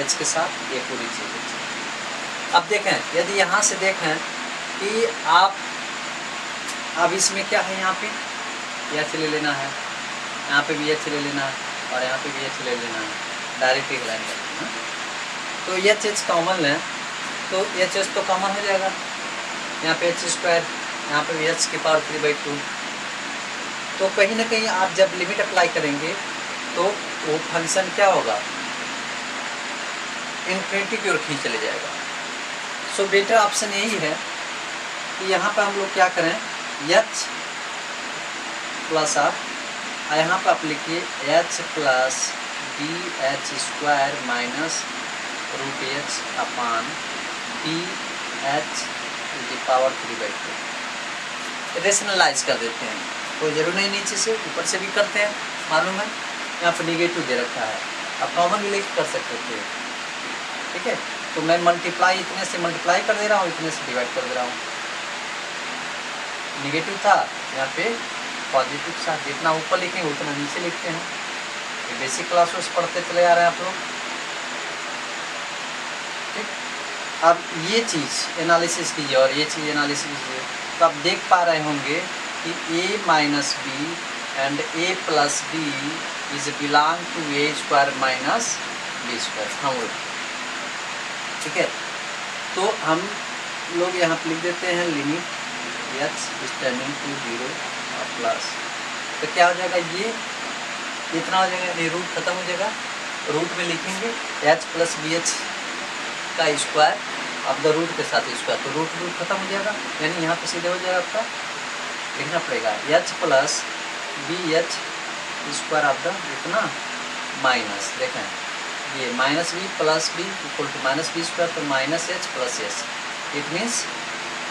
h के साथ ये पूरी चीज़। अब देखें, यदि यहाँ से देखें कि आप अब इसमें क्या है, यहाँ पे h ले लेना है, यहाँ पे भी h ले लेना है, और यहाँ पे भी h ले लेना है, डायरेक्ट एक लाइन करना है। तो h कॉमन लें तो h तो कॉमन हो जाएगा, यहाँ पे h², यहाँ पे भी h की पावर 3/2। तो कहीं ना कहीं आप जब लिमिट अप्लाई करेंगे तो वो फंक्शन क्या होगा, इन्फिनिटी की ओर खींच चले जाएगा। सो बेटर ऑप्शन यही है कि यहाँ पर हम लोग क्या करें, h प्लस आप यहाँ पर आप लिखिए h + bh² minus √h upon bh to the power 3/2। Rationalise कर देते हैं, कोई जरूर नहीं नीचे से ऊपर से भी करते हैं, मालूम है। यहाँ पर निगेटिव दे रखा है, आप कॉमन भी लेके कर सकते थे। ठीक है, तो मैं मल्टीप्लाई इतने से मल्टीप्लाई कर दे रहा हूँ, इतने से डिवाइड कर दे रहा हूँ। निगेटिव था, यहाँ पे पॉजिटिव था, जितना ऊपर लिखेंगे उतना नीचे लिखते हैं। ये बेसिक क्लासेस पढ़ते चले आ रहे हैं आप लोग। ठीक, अब ये चीज़ एनालिसिस कीजिए और ये चीज़ एनालिसिस कीजिए, तो आप देख पा रहे होंगे कि a - b and a + b is belong to a² minus b²। हम लोग, ठीक है, तो हम लोग यहाँ पर लिख देते हैं लिमिट h टेंडिंग टू 0 और प्लस, तो क्या हो जाएगा, ये इतना हो जाएगा, ये रूट खत्म हो जाएगा, रूट में लिखेंगे h + bh का स्क्वायर, अब द रूट के साथ स्क्वायर, तो रूट खत्म हो जाएगा, यानी यहाँ पे सीधे हो जाएगा आपका, लिखना पड़ेगा h + bh² ऑफ द इतना माइनस, देखें ये -b + b = -b², तो -h + h, it means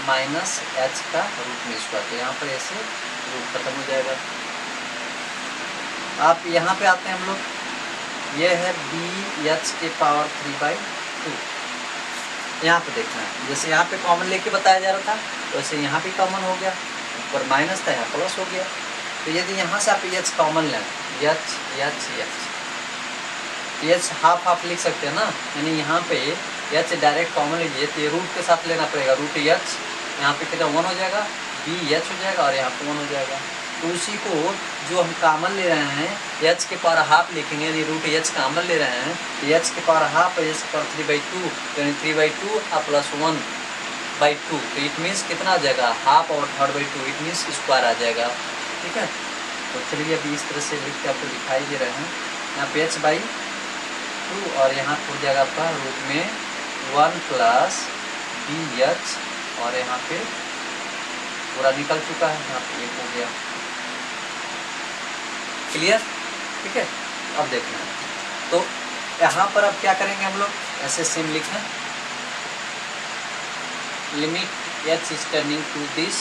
-h का रूट में स्क्वायर, तो यहाँ पर ऐसे रूट खत्म हो जाएगा। आप यहाँ पे आते हैं हम लोग, ये है bh के पावर 3/2, यहाँ पे देखना है, जैसे यहाँ पे कॉमन लेके बताया जा रहा था वैसे यहाँ पे कॉमन हो गया, ऊपर माइनस था यहाँ प्लस हो गया। तो यदि यहाँ से आप h कॉमन लें, h हाफ लिख सकते हैं ना, यानी यहाँ पे h डायरेक्ट कॉमन लीजिए, तो ये रूट के साथ लेना पड़ेगा, रूट h, यहाँ पे कितना 1 हो जाएगा, bh हो जाएगा, और यहाँ पे 1 हो जाएगा। तो उसी को जो हम कॉमन ले रहे हैं h के पावर हाफ लिखेंगे, यानी रूट h कॉमन ले रहे हैं, h के पावर हाफ h के पावर 3/2, यानी 3/2 + 1/2, तो इट मीन्स कितना आ जाएगा, हाफ और 3/2, इट मीन्स स्क्वायर आ जाएगा। ठीक है, तो चलिए अभी इस तरह से लिख के आपको दिखाई दे रहे हैं, यहाँ पे h/2 और यहाँ हो जाएगा आपका रूट में 1 + bh, और यहाँ पे पूरा निकल चुका है, यहाँ पे 1 हो गया। क्लियर? ठीक है, अब देखना है, तो यहाँ पर अब क्या करेंगे हम लोग, ऐसे सेम लिखें, limit h tending to this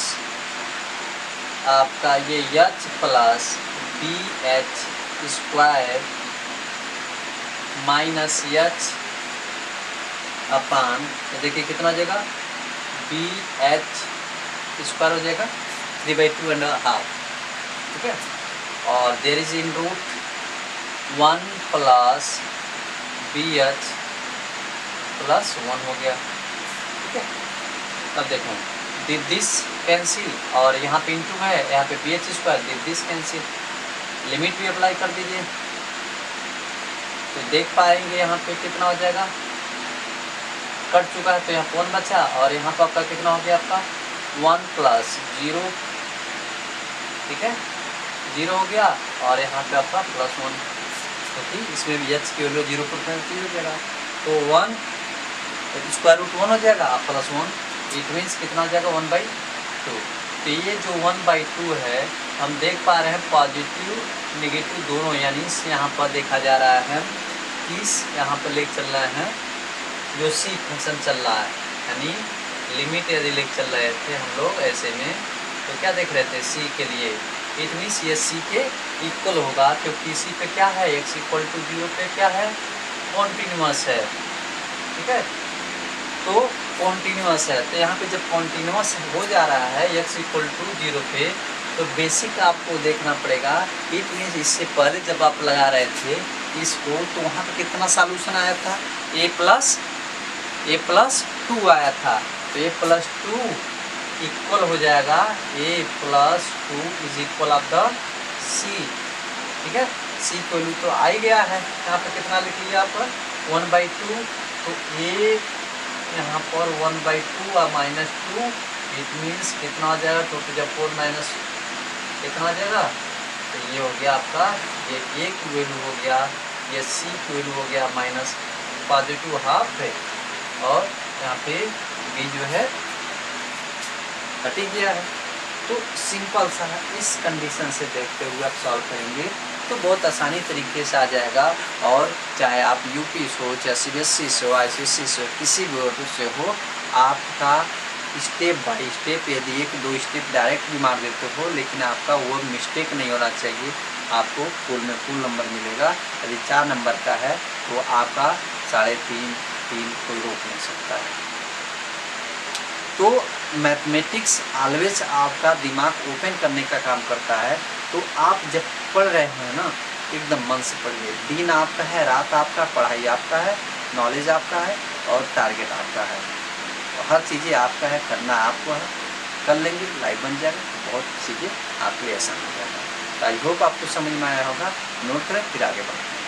आपका ये H plus B H square minus H upon, तो देखिए कितना हो जाएगा, बी एच स्क्वायर हो जाएगा 3/2.5, ठीक है। और there is in root 1 plus B H plus 1 हो गया, ठीक है। अब देखो दिस कैंसिल, और यहाँ पे इंटू है, यहाँ पे B H square, this cancel, limit भी अप्लाई कर दीजिए, तो देख पाएंगे यहाँ पे कितना हो जाएगा, कट चुका है, तो यहाँ 1 बचा, और यहाँ पर आपका कितना हो गया, आपका 1 प्लस 0, ठीक है, 0 हो गया, और यहाँ पे आपका प्लस 1, क्योंकि इसमें भी एच की वैल्यू 0 पर हो जाएगा, तो 1 स्क्वायर रूट 1 हो जाएगा, प्लस 1, इट मीन्स कितना हो जाएगा 1/2। तो ये जो 1/2 है, हम देख पा रहे हैं पॉजिटिव नेगेटिव दोनों, यानी यहाँ पर देखा जा रहा है इस यहाँ पर लेके चल रहा है जो सी फंक्शन चल रहा है, यानी लिमिट यदि लेके चल रहे थे हम लोग ऐसे में, तो क्या देख रहे थे सी के लिए, इट मीन्स ये सी के इक्वल होगा, क्योंकि सी पे क्या है, x = 0 पे क्या है, कॉन्टिन्यूअस है, ठीक है, तो कॉन्टिन्यूअस है, तो यहाँ पे जब कॉन्टिन्यूअस हो जा रहा है x = 0 पे, तो बेसिक आपको देखना पड़ेगा, इट मीन्स इससे पहले जब आप लगा रहे थे इसको, तो वहाँ पे कितना सॉल्यूशन आया था, a + 2 आया था, तो a + 2 इक्वल हो जाएगा a + 2 is equal of the c, ठीक है, c की वैल्यू तो आ ही गया है, यहाँ पे कितना लिख लिया आप 1/2, तो a यहाँ पर 1/2 और -2, इट मीन्स कितना हो जाएगा, 2 to the 4 माइनस कितना हो जाएगा, तो ये हो गया आपका, ये a की वैल्यू हो गया, ये c की वैल्यू हो गया माइनस पॉजिटिव हाफ है, और यहाँ पे b जो है कट ही गया है। तो सिंपल सा है, इस कंडीशन से देखते हुए आप सॉल्व करेंगे तो बहुत आसानी तरीके से आ जाएगा, और चाहे आप यूपी से हो, चाहे CBSE से हो, ICSE से हो, किसी भी बोर्ड से हो, आपका स्टेप बाय स्टेप, यदि 1-2 स्टेप डायरेक्ट भी मार देते हो, लेकिन आपका वो मिस्टेक नहीं होना चाहिए, आपको फुल में फुल नंबर मिलेगा। यदि 4 नंबर का है तो आपका 3.5-3 कोई रोक नहीं सकता है। तो मैथमेटिक्स ऑलवेज आपका दिमाग ओपन करने का काम करता है। तो आप जब पढ़ रहे हैं ना, एकदम मन से पढ़िए, दिन आपका है, रात आपका, पढ़ाई आपका है, नॉलेज आपका है, और टारगेट आपका है, और हर चीज़ें आपका है, करना आपको है, कर लेंगे लाइफ बन जाएगा, बहुत चीज़ें आपके लिए आसान हो जाएगा। तो आई होप आपको समझ में आया होगा। नोट करें, फिर आगे बढ़ें।